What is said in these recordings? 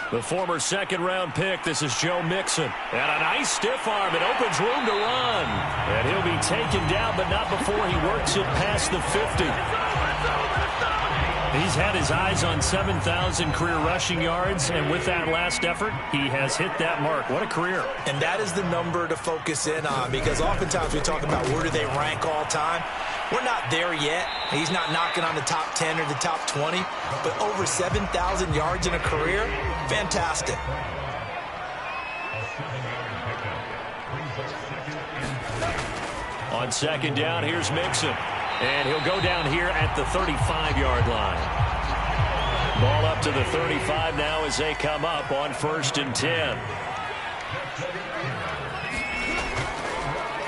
The former second-round pick, this is Joe Mixon. And a nice stiff arm. It opens room to run. And he'll be taken down, but not before he works it past the 50. He's had his eyes on 7,000 career rushing yards, and with that last effort, he has hit that mark. What a career. And that is the number to focus in on, because oftentimes we talk about where do they rank all time. We're not there yet. He's not knocking on the top 10 or the top 20, but over 7,000 yards in a career, fantastic. On second down, here's Mixon. And he'll go down here at the 35-yard line. Ball up to the 35 now as they come up on 1st and 10.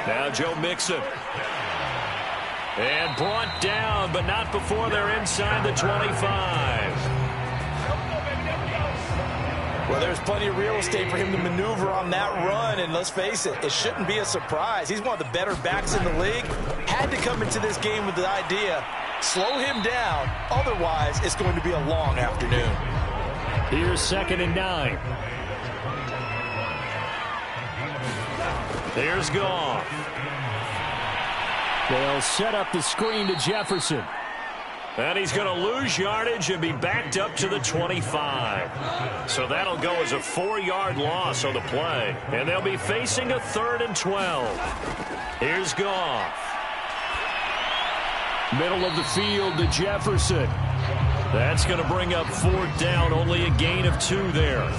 Now Joe Mixon. And brought down, but not before they're inside the 25. Well, there's plenty of real estate for him to maneuver on that run, and let's face it, it shouldn't be a surprise. He's one of the better backs in the league. Had to come into this game with the idea, slow him down, otherwise it's going to be a long afternoon. Here's 2nd and 9. There's Goff. They'll set up the screen to Jefferson. And he's going to lose yardage and be backed up to the 25. So that'll go as a 4-yard loss on the play. And they'll be facing a 3rd and 12. Here's Goff. Middle of the field to Jefferson. That's going to bring up 4th down, only a gain of 2 there.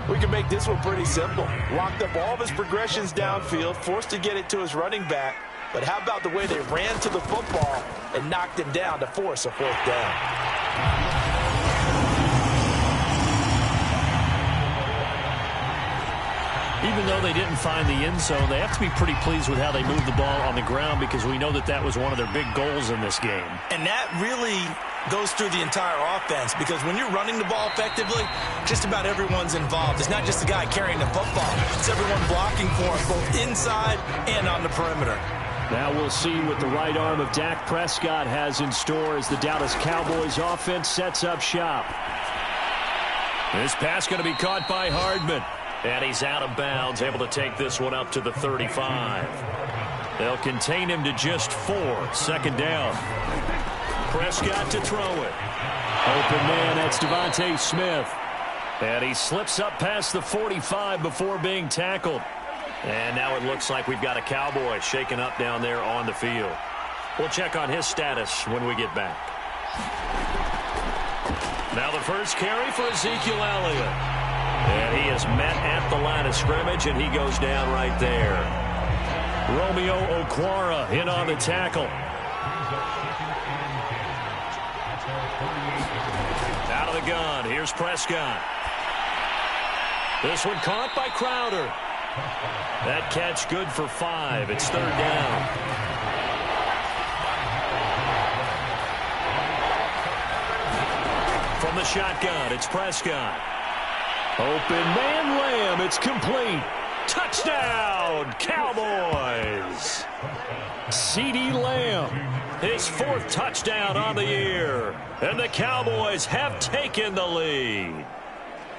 We can make this one pretty simple. Locked up all of his progressions downfield, forced to get it to his running back. But how about the way they ran to the football and knocked him down to force a 4th down? Even though they didn't find the end zone, they have to be pretty pleased with how they moved the ball on the ground, because we know that was one of their big goals in this game. And that really goes through the entire offense, because when you're running the ball effectively, just about everyone's involved. It's not just the guy carrying the football. It's everyone blocking for him, both inside and on the perimeter. Now we'll see what the right arm of Dak Prescott has in store as the Dallas Cowboys offense sets up shop. This pass going to be caught by Hardman. And he's out of bounds, able to take this one up to the 35. They'll contain him to just 4. 2nd down. Prescott to throw it. Open man, that's Devontae Smith. And he slips up past the 45 before being tackled. And now it looks like we've got a Cowboy shaken up down there on the field. We'll check on his status when we get back. Now the first carry for Ezekiel Elliott. And he is met at the line of scrimmage, and he goes down right there. Romeo Okwara in on the tackle. Out of the gun, here's Prescott. This one caught by Crowder. That catch good for 5. It's 3rd down. From the shotgun, it's Prescott. Open man, Lamb. It's complete. Touchdown, Cowboys. CeeDee Lamb, his 4th touchdown on the year. And the Cowboys have taken the lead.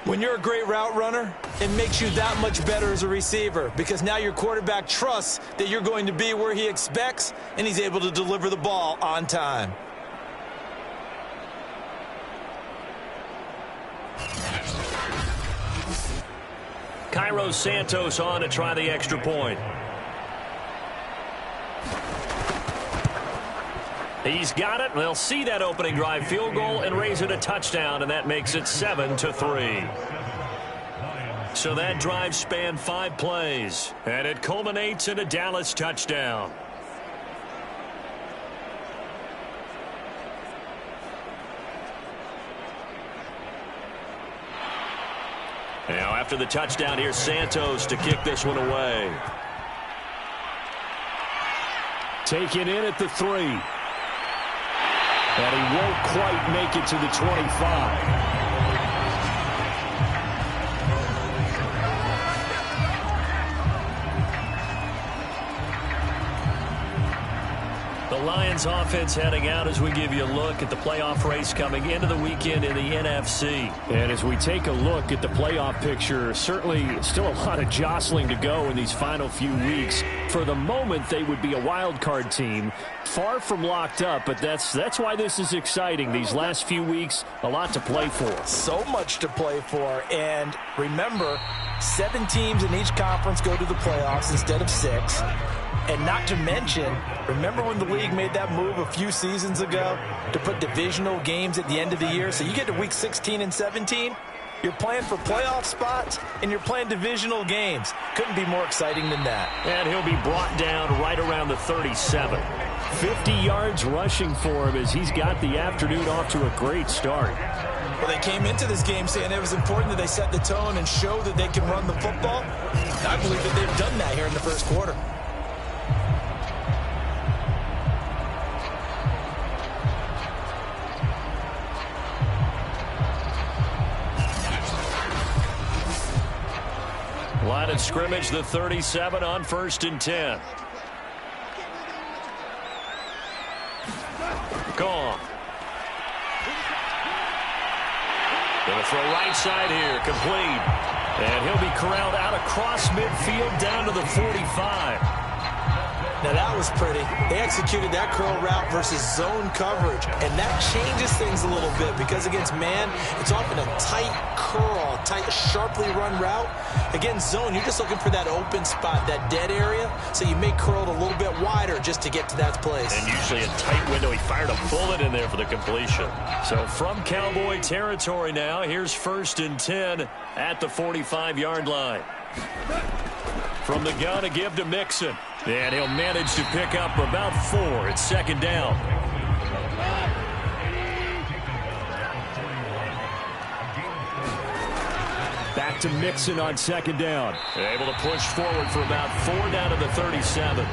When you're a great route runner, it makes you that much better as a receiver, because now your quarterback trusts that you're going to be where he expects, and he's able to deliver the ball on time. Cairo Santos on to try the extra point. He's got it. They'll see that opening drive field goal and raise it a touchdown, and that makes it 7-3. So that drive spanned 5 plays, and it culminates in a Dallas touchdown. Now after the touchdown, here's Santos to kick this one away. Taken in at the 3. And he won't quite make it to the 25. The Lions offense heading out as we give you a look at the playoff race coming into the weekend in the NFC. And as we take a look at the playoff picture, certainly still a lot of jostling to go in these final few weeks. For the moment, they would be a wild card team, far from locked up, but that's why this is exciting. These last few weeks, a lot to play for. So much to play for, and remember, 7 teams in each conference go to the playoffs instead of 6. And not to mention, remember when the league made that move a few seasons ago to put divisional games at the end of the year? So you get to week 16 and 17, you're playing for playoff spots, and you're playing divisional games. Couldn't be more exciting than that. And he'll be brought down right around the 37. 50 yards rushing for him as he's got the afternoon off to a great start. Well, they came into this game saying it was important that they set the tone and show that they can run the football. I believe that they've done that here in the first quarter. Line of scrimmage, the 37 on 1st and 10. Gone. Gonna throw right side here, complete. And he'll be corralled out across midfield down to the 45. Now that was pretty. They executed that curl route versus zone coverage, and that changes things a little bit because against man, it's often a tight curl, tight, sharply run route. Against zone, you're just looking for that open spot, that dead area, so you may curl it a little bit wider just to get to that place. And usually a tight window. He fired a bullet in there for the completion. So from Cowboy territory now, here's 1st and 10 at the 45-yard line. From the gun, a give to Mixon. And he'll manage to pick up about 4. It's 2nd down. Back to Mixon on 2nd down. Able to push forward for about 4 down to the 37.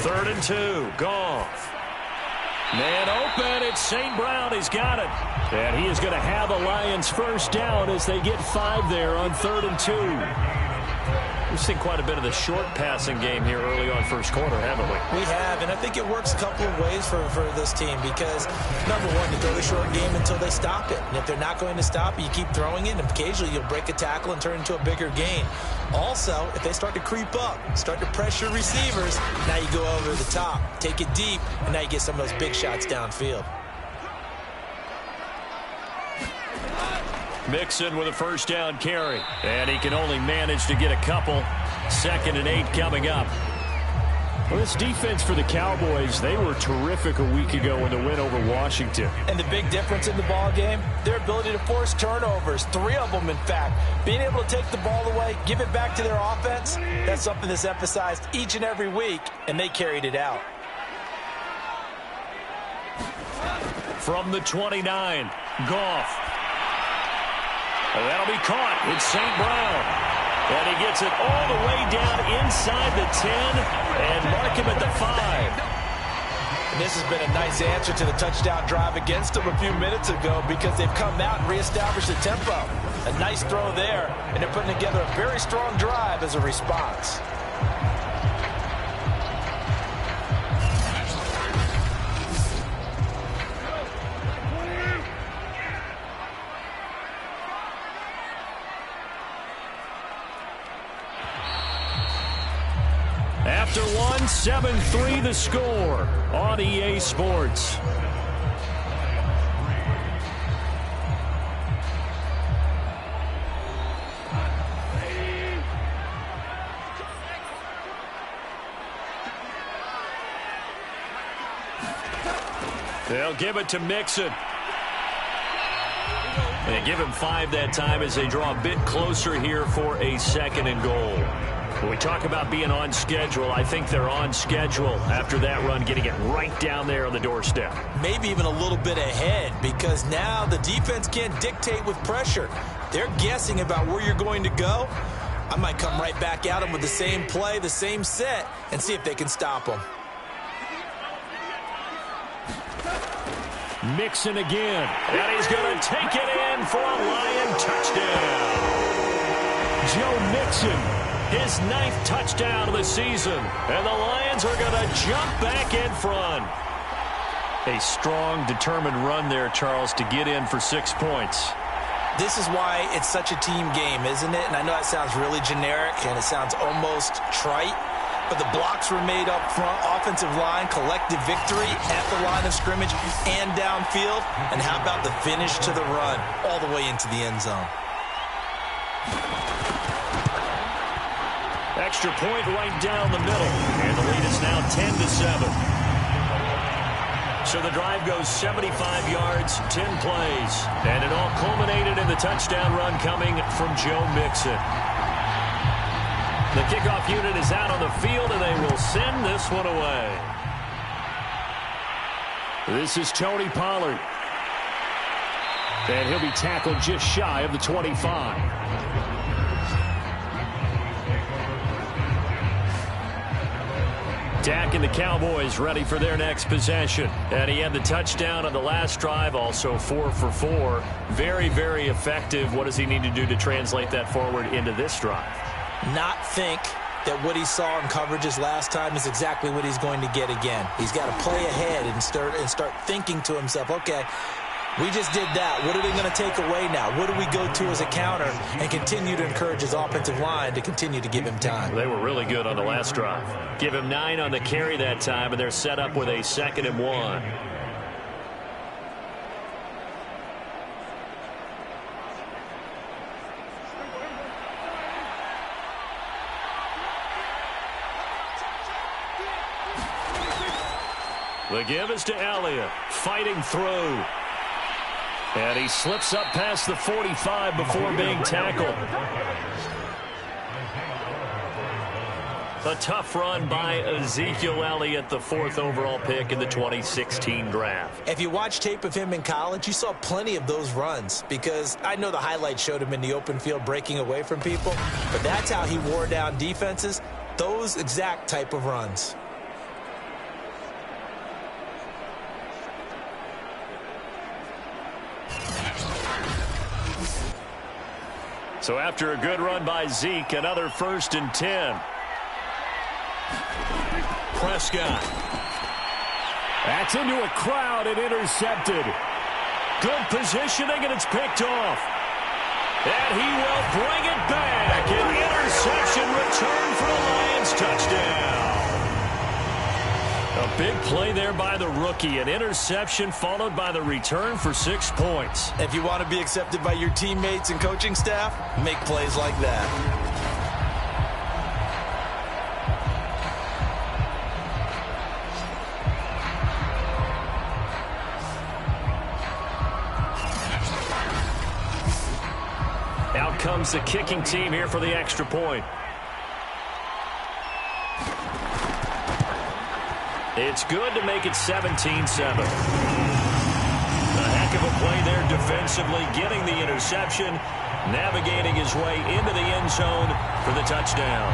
Third and 2. Goff. Man open. It's St. Brown. He's got it. And he is going to have a Lions first down as they get 5 there on 3rd and 2. We've seen quite a bit of the short passing game here early on first quarter, haven't we? We have, and I think it works a couple of ways for this team because, number one, you throw the short game until they stop it. And if they're not going to stop it, you keep throwing it, and occasionally you'll break a tackle and turn into a bigger gain. Also, if they start to creep up, start to pressure receivers, now you go over the top, take it deep, and now you get some of those big shots downfield. Mixon with a first down carry. And he can only manage to get a couple. 2nd and 8 coming up. Well, this defense for the Cowboys, they were terrific a week ago in the win over Washington. And the big difference in the ball game, their ability to force turnovers, 3 of them in fact. Being able to take the ball away, give it back to their offense, that's something that's emphasized each and every week, and they carried it out. From the 29, Goff. That'll be caught. It's St. Brown. And he gets it all the way down inside the 10 and mark him at the 5. And this has been a nice answer to the touchdown drive against them a few minutes ago because they've come out and reestablished the tempo. A nice throw there, and they're putting together a very strong drive as a response. After one, 7-3 the score on EA Sports. They'll give it to Mixon. They give him 5 that time as they draw a bit closer here for a 2nd and goal. When we talk about being on schedule, I think they're on schedule after that run, getting it right down there on the doorstep. Maybe even a little bit ahead because now the defense can't dictate with pressure. They're guessing about where you're going to go. I might come right back at them with the same play, the same set, and see if they can stop them. Mixon again, and he's going to take it in for a Lion touchdown. Mixon. His 9th touchdown of the season. And the Lions are going to jump back in front. A strong, determined run there, Charles, to get in for 6 points. This is why it's such a team game, isn't it? And I know that sounds really generic and it sounds almost trite, but the blocks were made up front, offensive line, collective victory at the line of scrimmage and downfield. And how about the finish to the run all the way into the end zone? Extra point right down the middle. And the lead is now 10-7. So the drive goes 75 yards, 10 plays. And it all culminated in the touchdown run coming from Joe Mixon. The kickoff unit is out on the field, and they will send this one away. This is Tony Pollard. And he'll be tackled just shy of the 25. Dak and the Cowboys ready for their next possession. And he had the touchdown on the last drive, also 4 for 4. Very, very effective. What does he need to do to translate that forward into this drive? Not think that what he saw in coverages last time is exactly what he's going to get again. He's got to play ahead and start thinking to himself, okay, we just did that. What are they going to take away now? What do we go to as a counter? And continue to encourage his offensive line to continue to give him time. They were really good on the last drive. Give him 9 on the carry that time, and they're set up with a 2nd and 1. The give is to Elliott, fighting through. And he slips up past the 45 before being tackled. A tough run by Ezekiel Elliott, the 4th overall pick in the 2016 draft. If you watch tape of him in college, you saw plenty of those runs, because I know the highlights showed him in the open field breaking away from people, but that's how he wore down defenses, those exact type of runs. So after a good run by Zeke, another 1st and 10. Prescott. That's into a crowd and intercepted. Good positioning, and it's picked off. And he will bring it back. An interception return for a Lions touchdown. A big play there by the rookie. An interception followed by the return for 6 points. If you want to be accepted by your teammates and coaching staff, make plays like that. Out comes the kicking team here for the extra point. It's good to make it 17-7. A heck of a play there defensively, getting the interception, navigating his way into the end zone for the touchdown.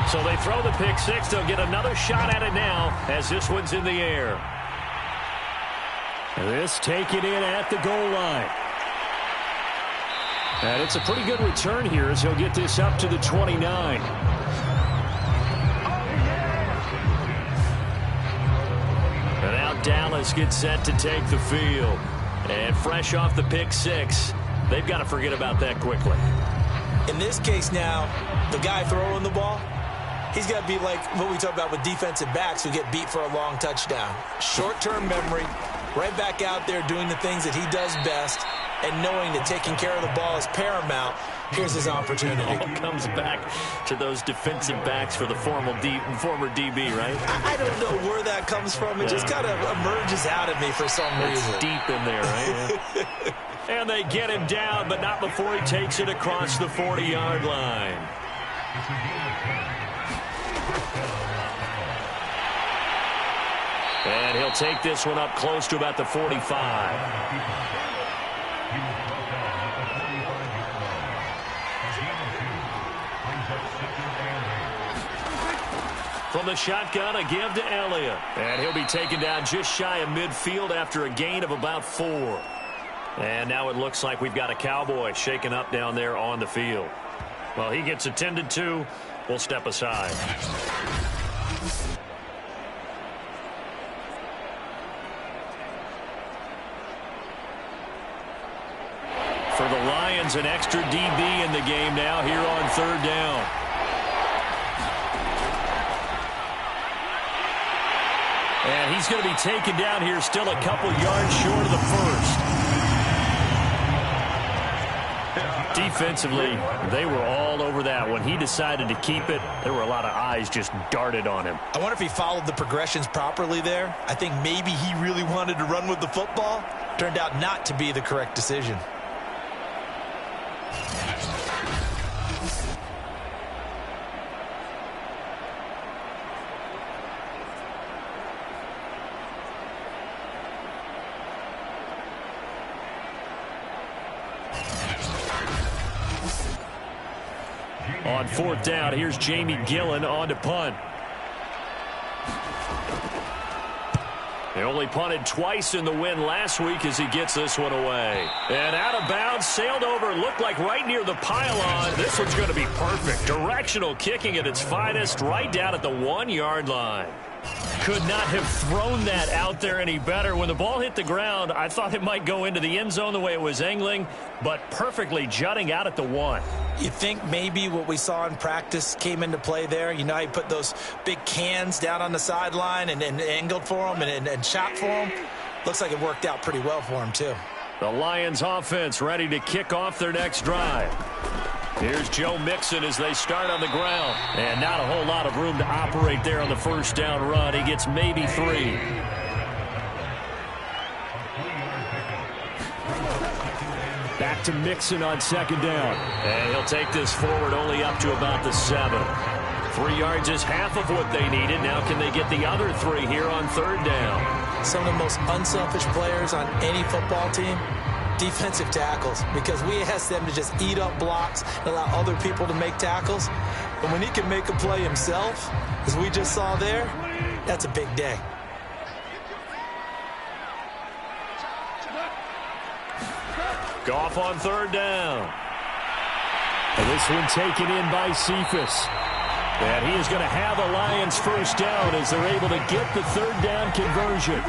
So they throw the pick six. They'll get another shot at it now as this one's in the air. This taken in at the goal line. And it's a pretty good return here as he'll get this up to the 29. And now Dallas gets set to take the field. And fresh off the pick six, they've got to forget about that quickly. In this case now, the guy throwing the ball, he's got to be like what we talk about with defensive backs who get beat for a long touchdown. Short-term memory, right back out there doing the things that he does best, and knowing that taking care of the ball is paramount. Here's his opportunity. It all comes back to those defensive backs for the former DB, right? I don't know where that comes from. It just kind of emerges out of me for some reason. It's deep in there, right? And they get him down, but not before he takes it across the 40-yard line. And he'll take this one up close to about the 45. From the shotgun, a give to Elliott. And he'll be taken down just shy of midfield after a gain of about 4. And now it looks like we've got a Cowboy shaken up down there on the field. Well, he gets attended to. We'll step aside. For the Lions, an extra DB in the game now here on third down. And he's going to be taken down here still a couple yards short of the first. Defensively, they were all over that. When he decided to keep it, there were a lot of eyes just darted on him. I wonder if he followed the progressions properly there. I think maybe he really wanted to run with the football. Turned out not to be the correct decision. On fourth down, here's Jamie Gillen on to punt. They only punted twice in the win last week as he gets this one away. And out of bounds, sailed over, looked like right near the pylon. This one's going to be perfect. Directional kicking at its finest, right down at the 1-yard line. Could not have thrown that out there any better. When the ball hit the ground, I thought it might go into the end zone the way it was angling, but perfectly jutting out at the 1. You think maybe what we saw in practice came into play there? You know, he put those big cans down on the sideline and angled for him and shot for him. Looks like it worked out pretty well for him, too. The Lions offense ready to kick off their next drive. Here's Joe Mixon as they start on the ground. And not a whole lot of room to operate there on the first down run. He gets maybe 3. Back to Mixon on second down. And he'll take this forward only up to about the 7. 3 yards is half of what they needed. Now can they get the other 3 here on third down? Some of the most unselfish players on any football team, defensive tackles, because we ask them to just eat up blocks and allow other people to make tackles. And when he can make a play himself, as we just saw there, that's a big day. Goff on third down. And this one taken in by Cephas. And he is going to have a Lions first down as they're able to get the third down conversion.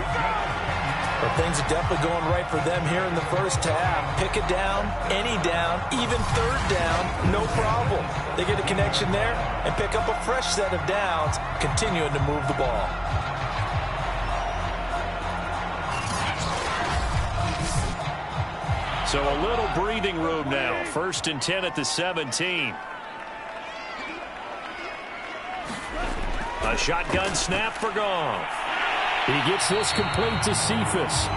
But things are definitely going right for them here in the first half. Pick it down, any down, even third down, no problem. They get a connection there and pick up a fresh set of downs, continuing to move the ball. So a little breathing room now. 1st and 10 at the 17. A shotgun snap for Goff. He gets this complete to Cephas.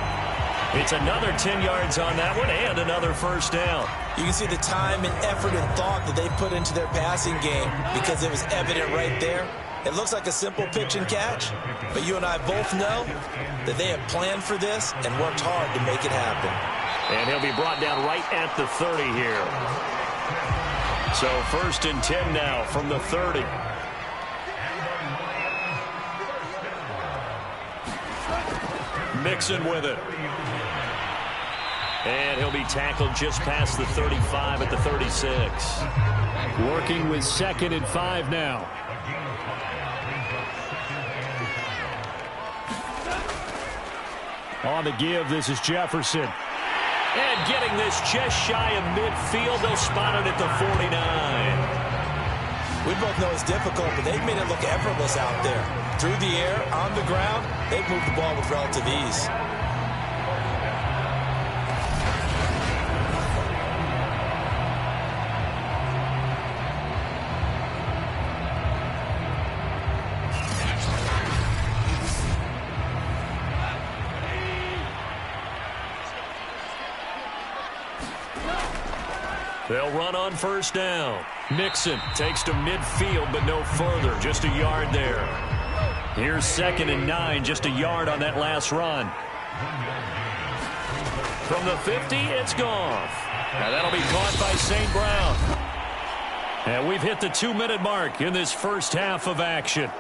It's another 10 yards on that one and another first down. You can see the time and effort and thought that they put into their passing game because it was evident right there. It looks like a simple pitch and catch, but you and I both know that they have planned for this and worked hard to make it happen. And he'll be brought down right at the 30 here. So 1st and 10 now from the 30. Mixon with it. And he'll be tackled just past the 35 at the 36. Working with 2nd and 5 now. On the give, this is Jefferson. And getting this just shy of midfield, they'll spot it at the 49. We both know it's difficult, but they've made it look effortless out there. Through the air, on the ground, they've moved the ball with relative ease. They'll run on first down. Mixon takes to midfield, but no further. Just a yard there. Here's 2nd and 9, just a yard on that last run. From the 50, it's Goff. Now that'll be caught by St. Brown. And we've hit the 2-minute mark in this first half of action.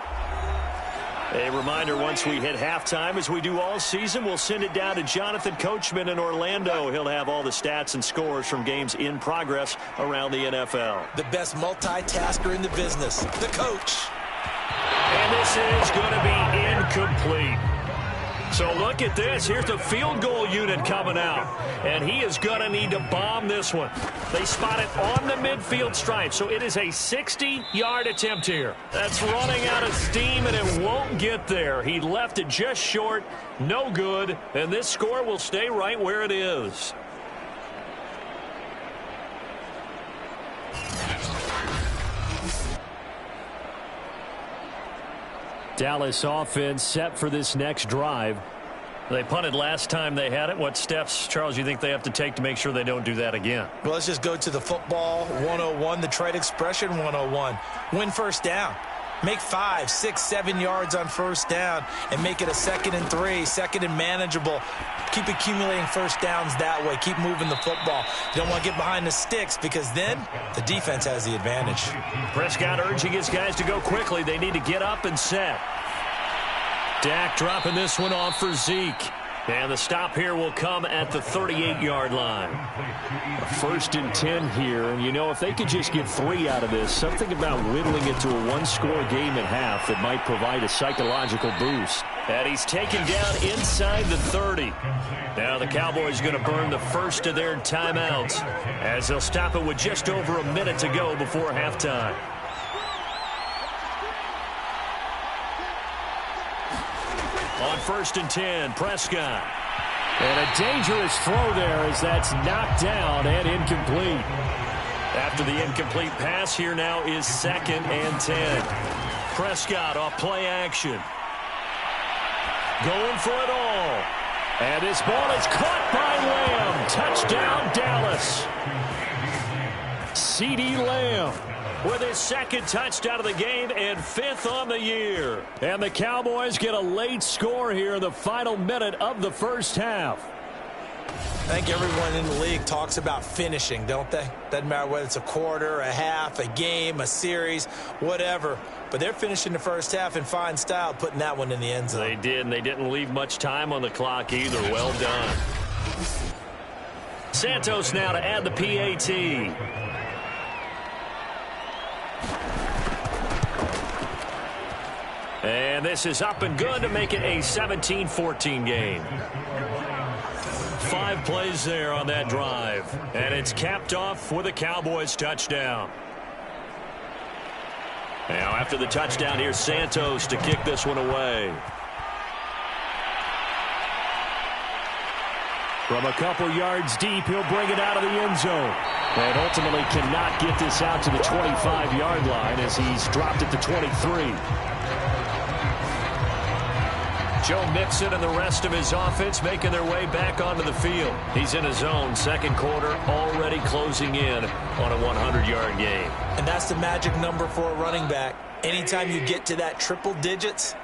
A reminder, once we hit halftime, as we do all season, we'll send it down to Jonathan Coachman in Orlando. He'll have all the stats and scores from games in progress around the NFL. The best multitasker in the business, the coach. And this is going to be incomplete. So look at this. Here's the field goal unit coming out. And he is going to need to bomb this one. They spot it on the midfield stripe. So it is a 60-yard attempt here. That's running out of steam, and it won't get there. He left it just short. No good. And this score will stay right where it is. Dallas offense set for this next drive. They punted last time they had it. What steps, Charles, you think they have to take to make sure they don't do that again? Well, let's just go to the football 101, the trade expression 101. Win first down. Make 5, 6, 7 yards on first down and make it a 2nd and 3, 2nd and manageable. Keep accumulating first downs that way. Keep moving the football. You don't want to get behind the sticks because then the defense has the advantage. Prescott urging his guys to go quickly. They need to get up and set. Dak dropping this one off for Zeke. And the stop here will come at the 38-yard line. A 1st and 10 here. And, you know, if they could just get 3 out of this, something about whittling it to a one-score game at half that might provide a psychological boost. And he's taken down inside the 30. Now the Cowboys going to burn the first of their timeouts as they'll stop it with just over a minute to go before halftime. On 1st and 10, Prescott. And a dangerous throw there as that's knocked down and incomplete. After the incomplete pass, here now is 2nd and 10. Prescott off play action. Going for it all. And this ball is caught by Lamb. Touchdown, Dallas. CeeDee Lamb with his 2nd touchdown of the game and 5th on the year. And the Cowboys get a late score here in the final minute of the first half. I think everyone in the league talks about finishing, don't they? Doesn't matter whether it's a quarter, a half, a game, a series, whatever. But they're finishing the first half in fine style, putting that one in the end zone. They did, and they didn't leave much time on the clock either. Well done. Santos now to add the PAT. And this is up and good to make it a 17-14 game. 5 plays there on that drive. And it's capped off with a Cowboys touchdown. Now after the touchdown, here's Santos to kick this one away. From a couple yards deep, he'll bring it out of the end zone. And ultimately cannot get this out to the 25-yard line as he's dropped it to 23. Joe Mixon and the rest of his offense making their way back onto the field. He's in his own 2nd quarter, already closing in on a 100-yard game. And that's the magic number for a running back. Anytime you get to that triple digits,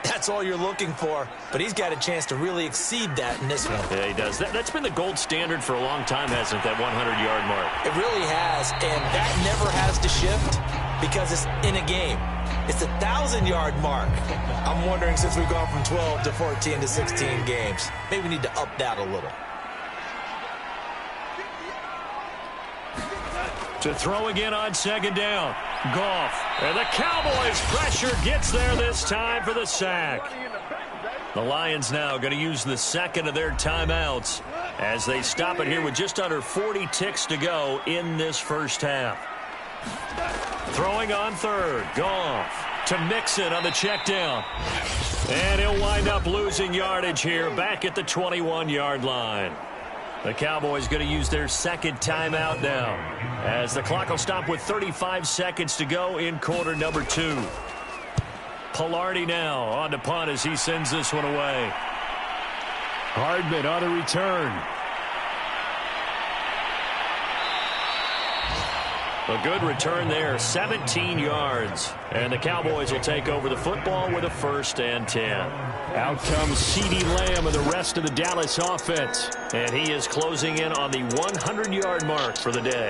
that's all you're looking for. But he's got a chance to really exceed that in this one. Yeah, he does. That's been the gold standard for a long time, hasn't it, that 100-yard mark? It really has, and that never has to shift because it's in a game. It's a 1,000-yard mark. I'm wondering, since we've gone from 12 to 14 to 16 games, maybe we need to up that a little. To throw again on 2nd down. Goff. And the Cowboys pressure gets there this time for the sack. The Lions now going to use the 2nd of their timeouts as they stop it here with just under 40 ticks to go in this first half. Throwing on 3rd. Goff to Mixon on the check down. And he'll wind up losing yardage here back at the 21-yard line. The Cowboys going to use their 2nd timeout now as the clock will stop with 35 seconds to go in quarter number 2. Pilardi now on the punt as he sends this one away. Hardman on the return. A good return there, 17 yards. And the Cowboys will take over the football with a 1st and 10. Out comes CeeDee Lamb and the rest of the Dallas offense. And he is closing in on the 100-yard mark for the day.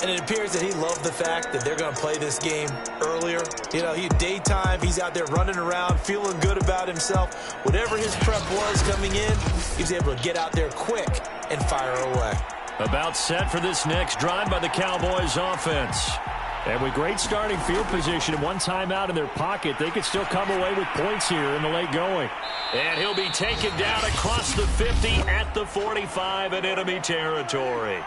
And it appears that he loved the fact that they're going to play this game earlier. You know, daytime, he's out there running around, feeling good about himself. Whatever his prep was coming in, he was able to get out there quick and fire away. About set for this next drive by the Cowboys offense. And with great starting field position and one timeout in their pocket, they could still come away with points here in the late going. And he'll be taken down across the 50 at the 45 in enemy territory.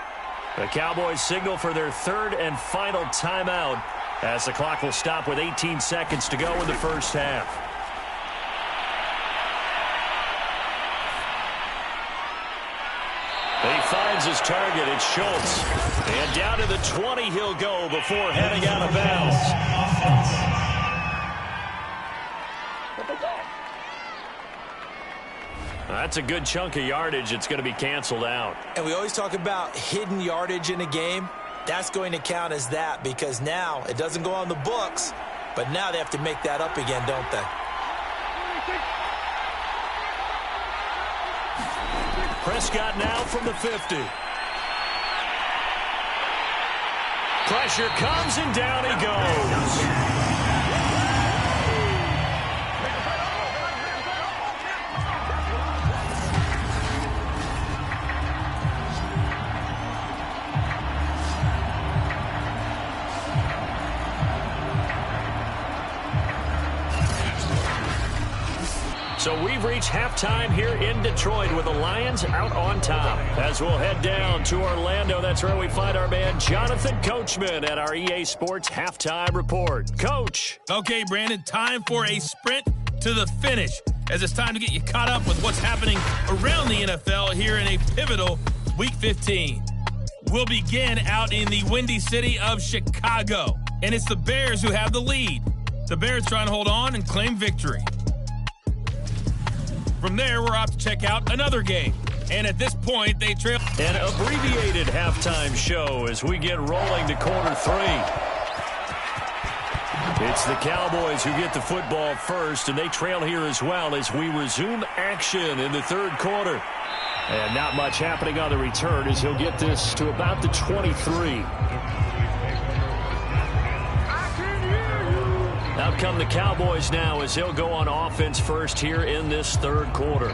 The Cowboys signal for their third and final timeout as the clock will stop with 18 seconds to go in the first half. He finds his target. It's Schultz. And down to the 20 he'll go before heading out of bounds. That's a good chunk of yardage. It's going to be canceled out. And we always talk about hidden yardage in a game. That's going to count as that because now it doesn't go on the books, but now they have to make that up again, don't they? Prescott now from the 50. Pressure comes and down he goes. So we've reached halftime here in Detroit with the Lions out on top. As we'll head down to Orlando, that's where we find our man Jonathan Coachman at our EA Sports Halftime Report. Coach. Okay, Brandon, time for a sprint to the finish as it's time to get you caught up with what's happening around the NFL here in a pivotal Week 15. We'll begin out in the Windy City of Chicago, and it's the Bears who have the lead. The Bears trying to hold on and claim victory. From there, we're off to check out another game. And at this point, they trail. An abbreviated halftime show as we get rolling to quarter three. It's the Cowboys who get the football first, and they trail here as well as we resume action in the third quarter. And not much happening on the return as he'll get this to about the 23. Out come the Cowboys now as they'll go on offense first here in this third quarter.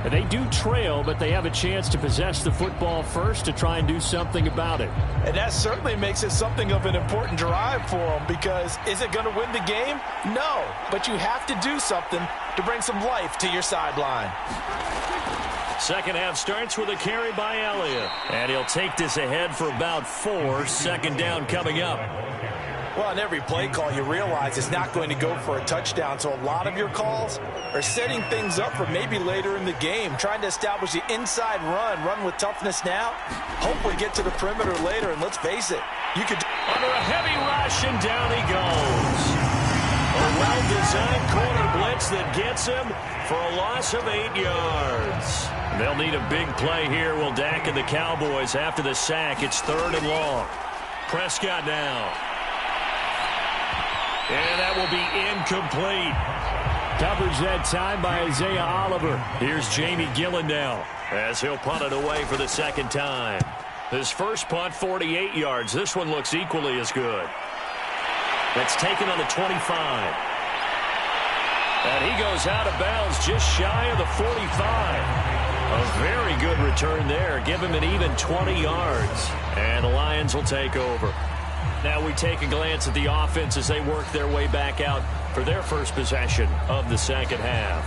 And they do trail, but they have a chance to possess the football first to try and do something about it. And that certainly makes it something of an important drive for them because is it going to win the game? No, but you have to do something to bring some life to your sideline. Second half starts with a carry by Elliott. And he'll take this ahead for about 4. Second down coming up. Well, on every play call, you realize it's not going to go for a touchdown. So a lot of your calls are setting things up for maybe later in the game, trying to establish the inside run with toughness now, hopefully get to the perimeter later. And let's face it, you could under a heavy rush, and down he goes. A well-designed corner blitz that gets him for a loss of 8 yards. They'll need a big play here. Will Dak and the Cowboys after the sack. It's third and long. Prescott now. And that will be incomplete. Coverage that time by Isaiah Oliver. Here's Jamie Gillen now as he'll punt it away for the second time. His first punt, 48 yards. This one looks equally as good. That's taken on the 25. And he goes out of bounds just shy of the 45. A very good return there. Give him an even 20 yards. And the Lions will take over. Now we take a glance at the offense as they work their way back out for their first possession of the second half.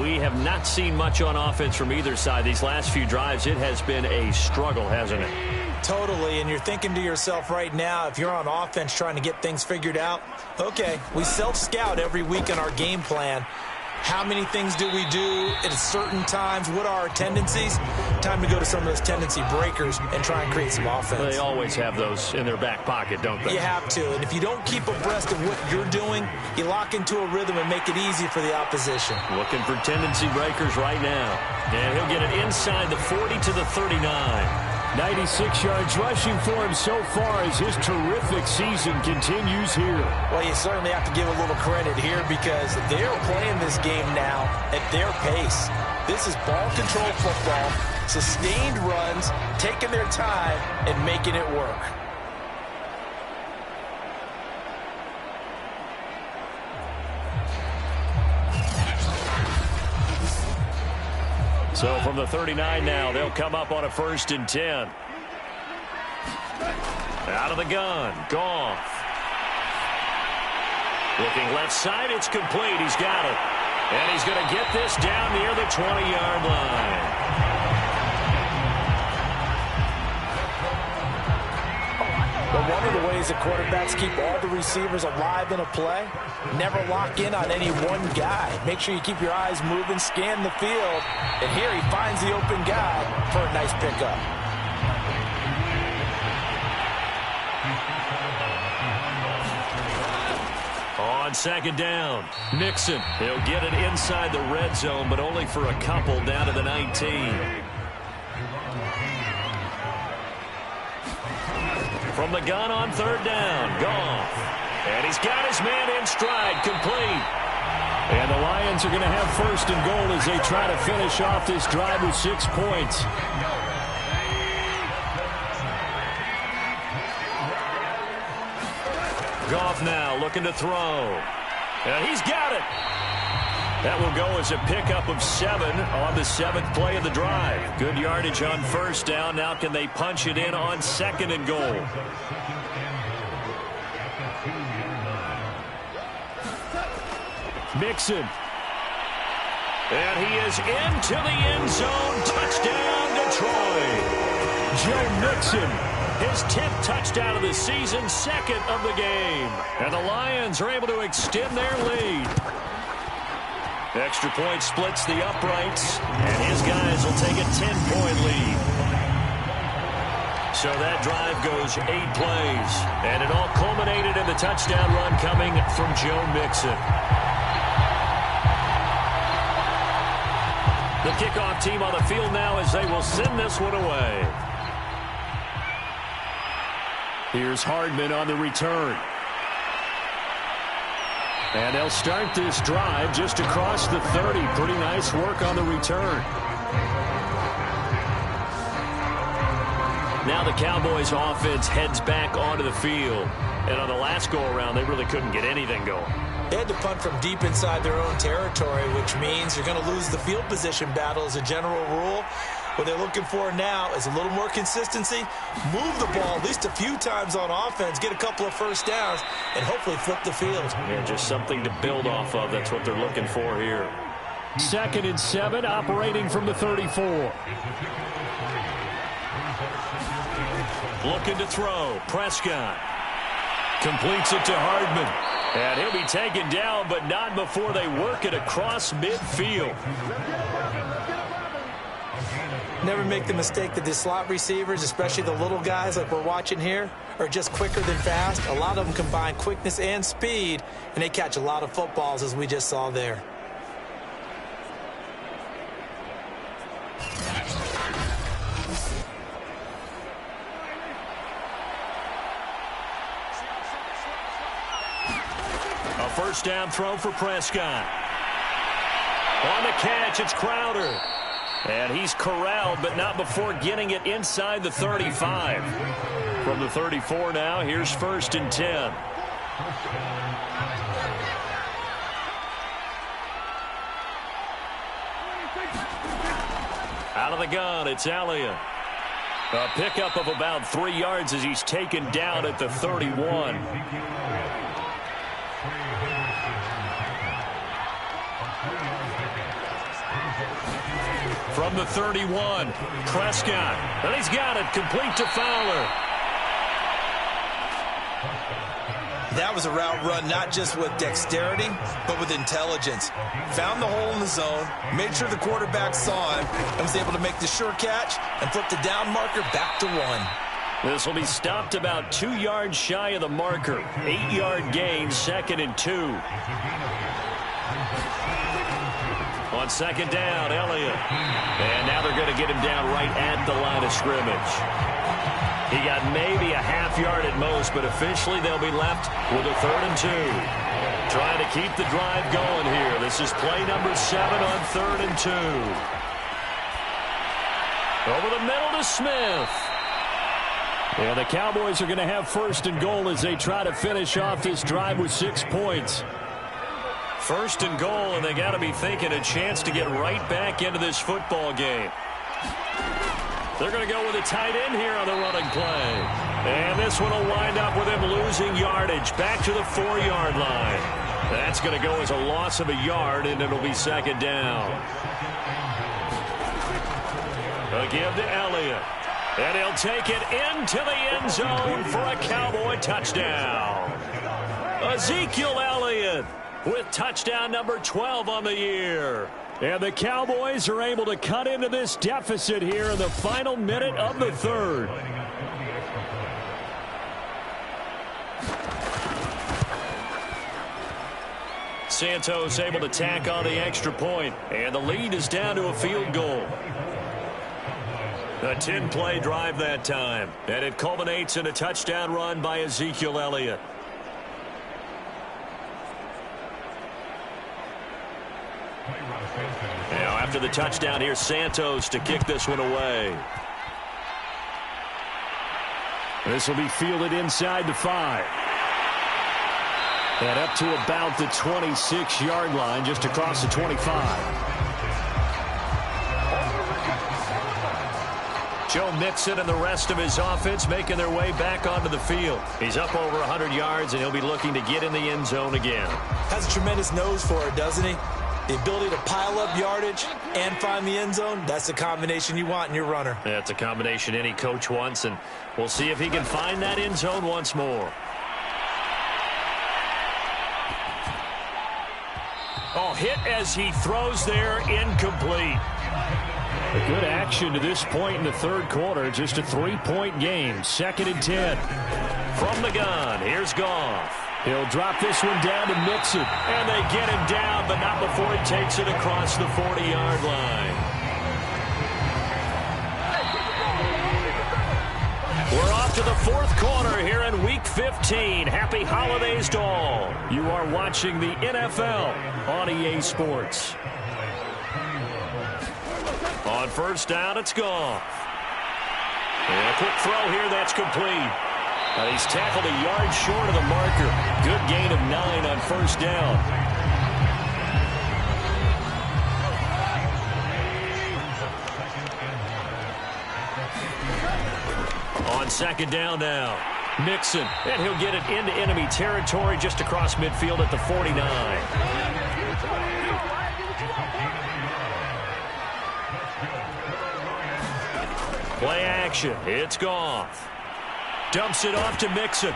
We have not seen much on offense from either side. These last few drives, it has been a struggle, hasn't it? Totally, and you're thinking to yourself right now, if you're on offense trying to get things figured out, okay, we self-scout every week in our game plan. How many things do we do at certain times? What are our tendencies? Time to go to some of those tendency breakers and try and create some offense. They always have those in their back pocket, don't they? You have to. And if you don't keep abreast of what you're doing, you lock into a rhythm and make it easy for the opposition. Looking for tendency breakers right now. And he'll get it inside the 40 to the 39. 96 yards rushing for him so far as his terrific season continues here. Well, you certainly have to give a little credit here because they're playing this game now at their pace. This is ball control football, sustained runs, taking their time, and making it work. So from the 39 now, they'll come up on a 1st and 10. Out of the gun, Goff. Looking left side, it's complete. He's got it. And he's going to get this down near the 20-yard line. But one of the ways that quarterbacks keep all the receivers alive in a play, never lock in on any one guy. Make sure you keep your eyes moving, scan the field. And here he finds the open guy for a nice pickup. On 2nd down, Mixon. He'll get it inside the red zone, but only for a couple down to the 19. From the gun on 3rd down, Goff. And he's got his man in stride, complete. And the Lions are going to have 1st and goal as they try to finish off this drive with 6 points. Goff now looking to throw. And he's got it. That will go as a pickup of 7 on the 7th play of the drive. Good yardage on 1st down. Now can they punch it in on 2nd and goal? Mixon. And he is into the end zone. Touchdown, Detroit. Joe Mixon. His 10th touchdown of the season, 2nd of the game. And the Lions are able to extend their lead. Extra point splits the uprights, and his guys will take a 10-point lead. So that drive goes 8 plays, and it all culminated in the touchdown run coming from Joe Mixon. The kickoff team on the field now as they will send this one away. Here's Hardman on the return. And they'll start this drive just across the 30. Pretty nice work on the return. Now the Cowboys offense heads back onto the field. And on the last go-around, they really couldn't get anything going. They had to punt from deep inside their own territory, which means you're going to lose the field position battle as a general rule. What they're looking for now is a little more consistency, move the ball at least a few times on offense, get a couple of 1st downs, and hopefully flip the field. Yeah, just something to build off of. That's what they're looking for here. 2nd and 7, operating from the 34. Looking to throw. Prescott completes it to Hardman. And he'll be taken down, but not before they work it across midfield. Never make the mistake that the slot receivers, especially the little guys like we're watching here, are just quicker than fast. A lot of them combine quickness and speed, and they catch a lot of footballs, as we just saw there. A 1st down throw for Prescott. On the catch, it's Crowder. And he's corralled, but not before getting it inside the 35. From the 34 now, here's 1st and 10. Out of the gun, it's Elliott. A pickup of about 3 yards as he's taken down at the 31. From the 31, Prescott. And he's got it, complete to Fowler. That was a route run not just with dexterity, but with intelligence. Found the hole in the zone, made sure the quarterback saw him, and was able to make the sure catch and flip the down marker back to 1. This will be stopped about 2 yards shy of the marker. 8-yard gain, 2nd and 2. On 2nd down, Elliott. And now they're going to get him down right at the line of scrimmage. He got maybe a half-yard at most, but officially they'll be left with a 3rd and 2. Trying to keep the drive going here. This is play number 7 on 3rd and 2. Over the middle to Smith. And the Cowboys are going to have 1st and goal as they try to finish off this drive with 6 points. First and goal, and they got to be thinking a chance to get right back into this football game. They're going to go with a tight end here on the running play. And this one will wind up with him losing yardage back to the 4-yard line. That's going to go as a loss of a yard, and it'll be second down. A give to Elliott. And he'll take it into the end zone for a Cowboy touchdown. Ezekiel Elliott with touchdown number 12 on the year. And the Cowboys are able to cut into this deficit here in the final minute of the third. Santos able to tack on the extra point, and the lead is down to a field goal. A 10-play drive that time, and it culminates in a touchdown run by Ezekiel Elliott. Now after the touchdown, here's Santos to kick this one away. This will be fielded inside the 5. And up to about the 26-yard line, just across the 25. Joe Mixon and the rest of his offense making their way back onto the field. He's up over 100 yards, and he'll be looking to get in the end zone again. Has a tremendous nose for it, doesn't he? The ability to pile up yardage and find the end zone, that's the combination you want in your runner. That's a combination any coach wants, and we'll see if he can find that end zone once more. Oh, hit as he throws there, incomplete. A good action to this point in the third quarter. Just a 3-point game. 2nd and 10. From the gun, here's Goff. He'll drop this one down to Mixon. And they get him down, but not before he takes it across the 40-yard line. We're off to the fourth quarter here in Week 15. Happy holidays to all. You are watching the NFL on EA Sports. On first down, it's Goff. And a quick throw here, that's complete. And he's tackled a yard short of the marker. Good gain of 9 on first down. On second down now, Mixon, and he'll get it into enemy territory just across midfield at the 49. Play action, it's Goff. Dumps it off to Mixon.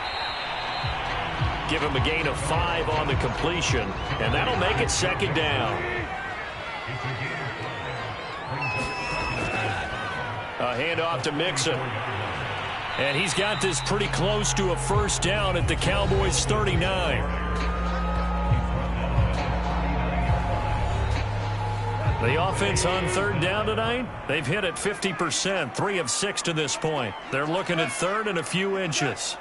Give him a gain of 5 on the completion, and that'll make it second down. A handoff to Mixon. And he's got this pretty close to a first down at the Cowboys' 39. The offense on third down tonight, they've hit it 50%, 3 of 6 to this point. They're looking at third and a few inches.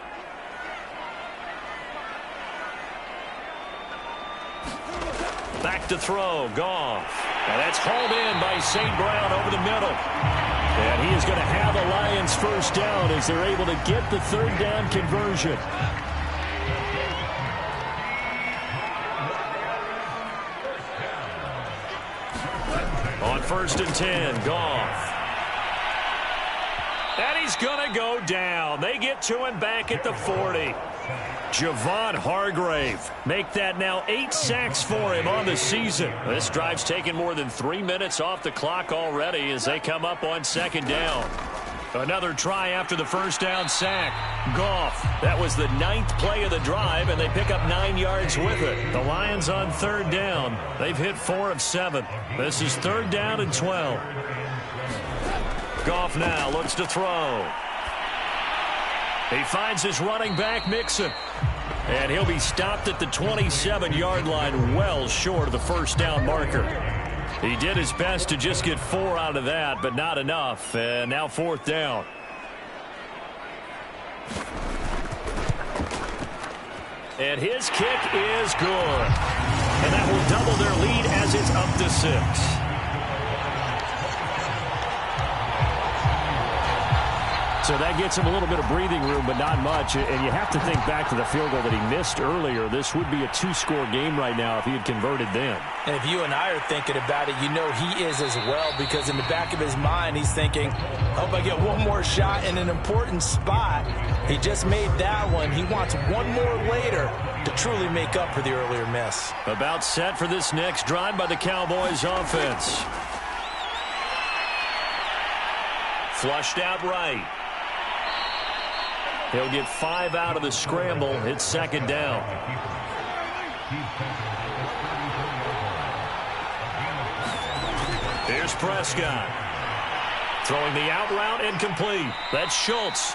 Back to throw, Goff. And that's hauled in by St. Brown over the middle. And he is going to have the Lions first down as they're able to get the third down conversion. On first and 10, Goff. And he's going to go down. They get to him back at the 40. Javon Hargrave, make that now 8 sacks for him on the season. This drive's taken more than 3 minutes off the clock already as they come up on second down. Another try after the first down sack. Goff, that was the 9th play of the drive, and they pick up 9 yards with it. The Lions on third down. They've hit 4 of 7. This is third down and 12. Goff now looks to throw. He finds his running back, Mixon. And he'll be stopped at the 27-yard line, well short of the first down marker. He did his best to just get 4 out of that, but not enough. And now fourth down. And his kick is good. And that will double their lead as it's up to 6. So that gets him a little bit of breathing room, but not much. And you have to think back to the field goal that he missed earlier. This would be a 2-score game right now if he had converted then. And if you and I are thinking about it, you know he is as well, because in the back of his mind, he's thinking, hope I get one more shot in an important spot. He just made that one. He wants one more later to truly make up for the earlier miss. About set for this next drive by the Cowboys offense. Flushed out right. He'll get 5 out of the scramble. It's second down. Here's Prescott. Throwing the out route incomplete. That's Schultz.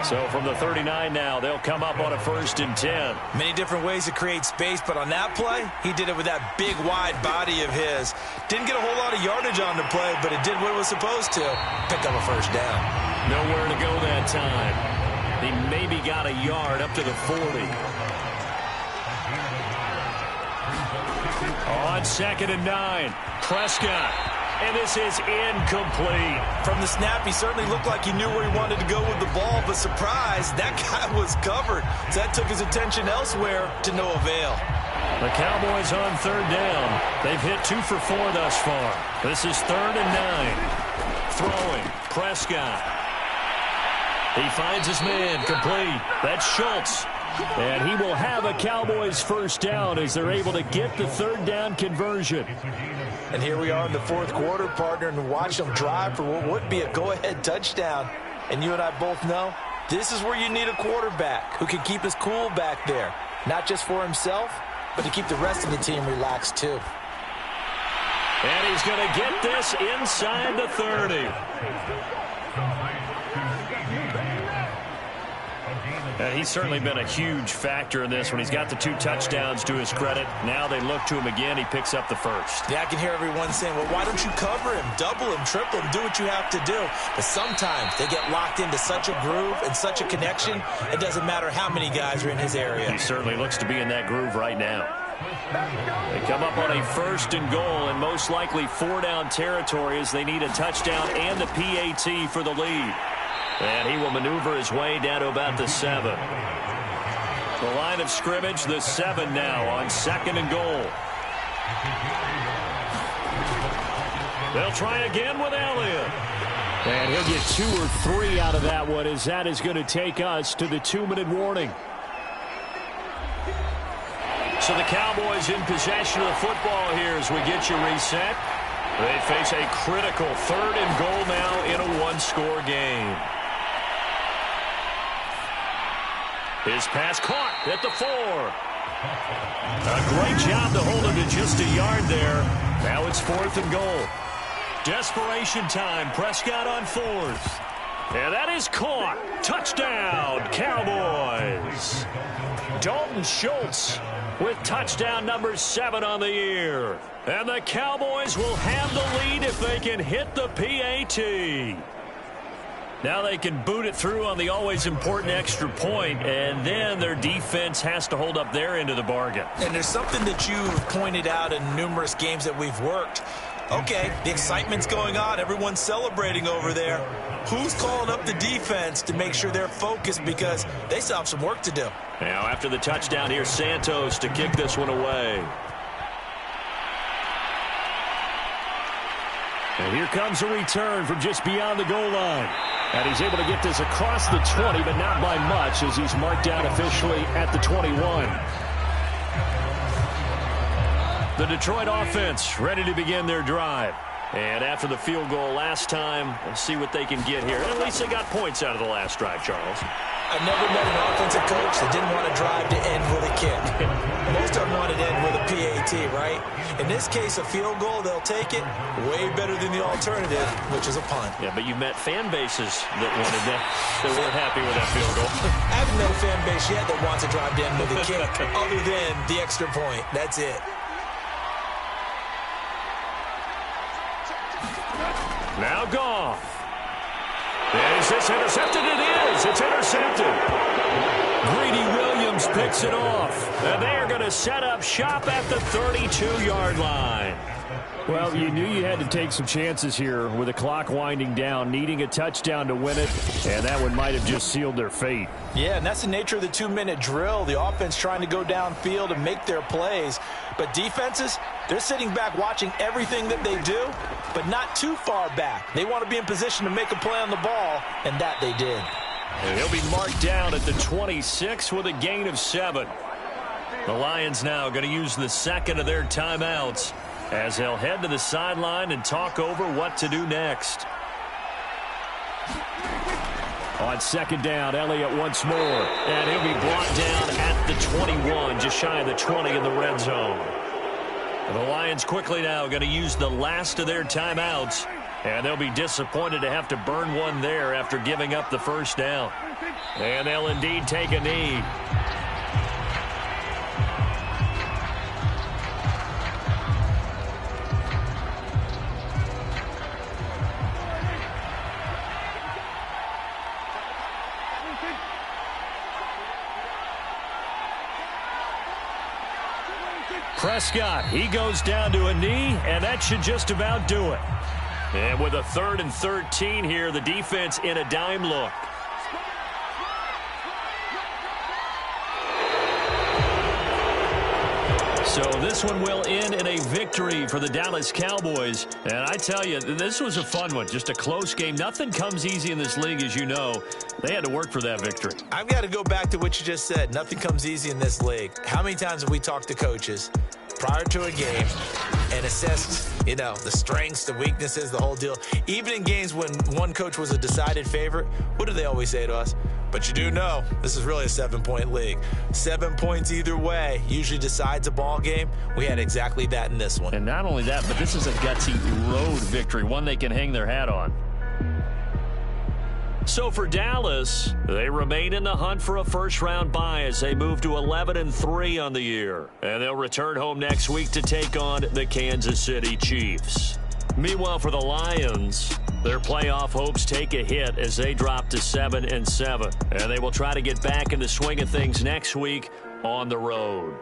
So from the 39 now, they'll come up on a 1st and 10. Many different ways to create space, but on that play, he did it with that big, wide body of his. Didn't get a whole lot of yardage on the play, but it did what it was supposed to. Pick up a 1st down. Nowhere to go that time. He maybe got a yard up to the 40. On 2nd and 9, Prescott. And this is incomplete. From the snap, he certainly looked like he knew where he wanted to go with the ball, but surprise, that guy was covered. So that took his attention elsewhere to no avail. The Cowboys on 3rd down. They've hit 2 for 4 thus far. This is 3rd and 9. Throwing, Prescott. He finds his man, complete. That's Schultz. And he will have a Cowboys 1st down as they're able to get the 3rd down conversion. And here we are in the 4th quarter, partner, and watch them drive for what would be a go-ahead touchdown. And you and I both know this is where you need a quarterback who can keep his cool back there. Not just for himself, but to keep the rest of the team relaxed too. And he's going to get this inside the 30. He's certainly been a huge factor in this when he's got the 2 touchdowns to his credit. Now they look to him again. He picks up the 1st. Yeah, I can hear everyone saying, well, why don't you cover him, double him, triple him, do what you have to do. But sometimes they get locked into such a groove and such a connection, it doesn't matter how many guys are in his area. He certainly looks to be in that groove right now. They come up on a 1st and goal and most likely 4-down territory as they need a touchdown and the PAT for the lead. And he will maneuver his way down to about the 7. The line of scrimmage, the 7 now on 2nd and goal. They'll try again with Elliott. And he'll get 2 or 3 out of that one as that is going to take us to the 2-minute warning. So the Cowboys in possession of the football here as we get you reset. They face a critical 3rd and goal now in a 1-score game. His pass caught at the 4. A great job to hold him to just a yard there. Now it's 4th and goal. Desperation time. Prescott on 4th. And that is caught. Touchdown, Cowboys. Dalton Schultz with touchdown number 7 on the year. And the Cowboys will have the lead if they can hit the PAT. Now they can boot it through on the always important extra point, and then their defense has to hold up their end of the bargain. And there's something that you've pointed out in numerous games that we've worked. Okay, the excitement's going on. Everyone's celebrating over there. Who's calling up the defense to make sure they're focused because they still have some work to do? Now after the touchdown, here's Santos to kick this one away. And here comes a return from just beyond the goal line. And he's able to get this across the 20, but not by much as he's marked down officially at the 21. The Detroit offense ready to begin their drive. And after the field goal last time, we'll see what they can get here. At least they got points out of the last drive, Charles. I've never met an offensive coach that didn't want to drive to end with a kick. Most of them wanted to end with a PAT, right? In this case, a field goal, they'll take it way better than the alternative, which is a punt. Yeah, but you met fan bases that wanted that, that weren't happy with that field goal. I haven't met a fan base yet that wants to drive to end with a kick other than the extra point. That's it. Now Goff. Is this intercepted? It is. It's intercepted. Greedy Williams Lions picks it off, and they are going to set up shop at the 32-yard line. Well, you knew you had to take some chances here with the clock winding down, needing a touchdown to win it, and that one might have just sealed their fate. Yeah, and that's the nature of the 2-minute drill. The offense trying to go downfield and make their plays. But defenses, they're sitting back watching everything that they do, but not too far back. They want to be in position to make a play on the ball, and that they did. And he'll be marked down at the 26 with a gain of 7. The Lions now going to use the second of their timeouts as they'll head to the sideline and talk over what to do next. On second down, Elliott once more. And he'll be brought down at the 21, just shy of the 20 in the red zone. And the Lions quickly now going to use the last of their timeouts, and they'll be disappointed to have to burn one there after giving up the first down. And they'll indeed take a knee. Prescott, he goes down to a knee, and that should just about do it. And with a 3rd and 13 here, the defense in a dime look. So this one will end in a victory for the Dallas Cowboys. And I tell you, this was a fun one. Just a close game. Nothing comes easy in this league, as you know. They had to work for that victory. I've got to go back to what you just said. Nothing comes easy in this league. How many times have we talked to coaches prior to a game and assessed, you know, the strengths, the weaknesses, the whole deal? Even in games when one coach was a decided favorite, what do they always say to us? But you do know this is really a 7-point league. 7 points either way usually decides a ball game. We had exactly that in this one. And not only that, but this is a gutsy road victory, one they can hang their hat on. So for Dallas, they remain in the hunt for a first-round bye as they move to 11-3 on the year. And they'll return home next week to take on the Kansas City Chiefs. Meanwhile, for the Lions, their playoff hopes take a hit as they drop to 7-7. And they will try to get back in the swing of things next week on the road.